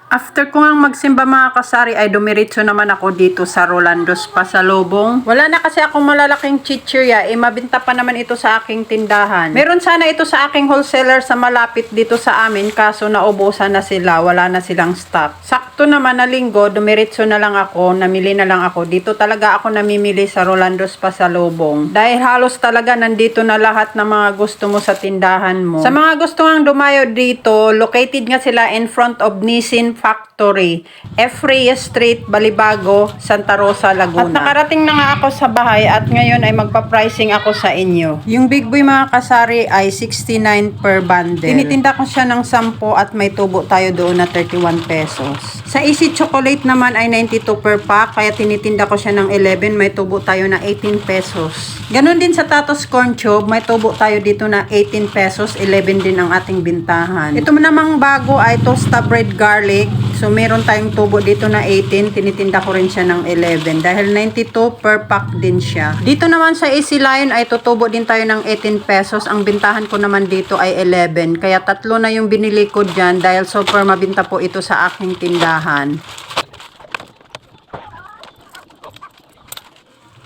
After ko nga magsimba mga kasari ay dumiretso naman ako dito sa Rolando's Pasalubong. Wala na kasi akong malalaking chichirya, mabinta pa naman ito sa aking tindahan. Meron sana ito sa aking wholesaler sa malapit dito sa amin kaso naubusan na sila, wala na silang stock. Sakto naman na linggo, dumiretso na lang ako, namili na lang ako. Dito talaga ako namimili sa Rolando's Pasalubong. Dahil halos talaga nandito na lahat ng mga gusto mo sa tindahan mo. Sa mga gusto nga dumayo dito, located nga sila in front of Nissin Factory, Efrey Street, Balibago, Santa Rosa, Laguna. At nakarating na nga ako sa bahay at ngayon ay magpa-pricing ako sa inyo. Yung Big Boy mga kasari ay 69 per bundle. Tinitinda ko siya ng 10 at may tubo tayo doon na 31 pesos. Sa Easy Chocolate naman ay 92 per pack kaya tinitinda ko siya ng 11, may tubo tayo na 18 pesos. Ganon din sa Tatos Corn Tube, may tubo tayo dito na 18 pesos, 11 din ang ating bintahan. Ito namang bago ay Tosta Bread Garlic. So, meron tayong tubo dito na 18. Tinitinda ko rin siya ng 11. Dahil 92 per pack din siya. Dito naman sa Easy Lion ay tutubo din tayo ng 18 pesos. Ang bintahan ko naman dito ay 11. Kaya tatlo na yung binili ko dyan dahil super mabinta po ito sa aking tindahan.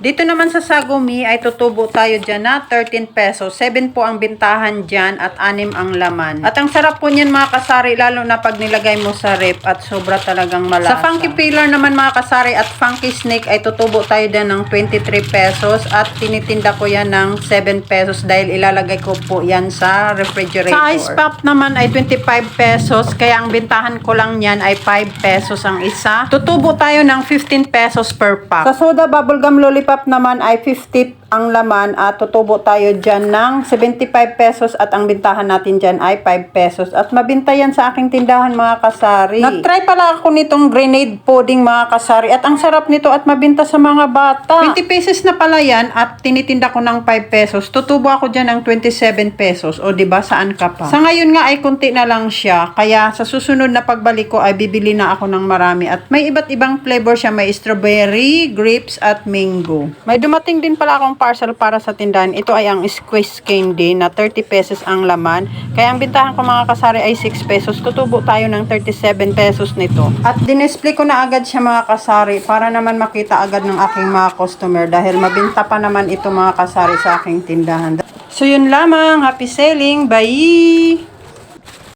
Dito naman sa Sagumi ay tutubo tayo dyan na 13 pesos. 7 po ang bintahan dyan at 6 ang laman. At ang sarap po niyan mga kasari lalo na pag nilagay mo sa rep at sobra talagang malasa. Sa Funky Pillar naman mga kasari at Funky Snake ay tutubo tayo dyan ng 23 pesos at tinitinda ko yan ng 7 pesos dahil ilalagay ko po yan sa refrigerator. Sa Ice Pop naman ay 25 pesos kaya ang bintahan ko lang yan ay 5 pesos ang isa. Tutubo tayo ng 15 pesos per pack. Sa Soda Bubblegum Lollipop naman ay 50 ang laman at tutubo tayo dyan ng 75 pesos at ang bintahan natin dyan ay 5 pesos. At mabinta yan sa aking tindahan mga kasari. Nag-try pala ako nitong grenade pudding mga kasari at ang sarap nito at mabinta sa mga bata. 20 pesos na pala yan at tinitinda ko ng 5 pesos. Tutubo ako dyan ng 27 pesos. O diba saan ka pa? Sa ngayon nga ay kunti na lang siya. Kaya sa susunod na pagbalik ko ay bibili na ako ng marami. At may iba't ibang flavor siya. May strawberry, grapes at mango. May dumating din pala akong parcel para sa tindahan. Ito ay ang squeeze candy na 30 pesos ang laman. Kaya ang bintahan ko mga kasari ay 6 pesos. Tutubo tayo ng 37 pesos nito. At dinisplay ko na agad siya mga kasari para naman makita agad ng aking mga customer dahil mabinta pa naman ito mga kasari sa aking tindahan. So yun lamang. Happy selling. Bye!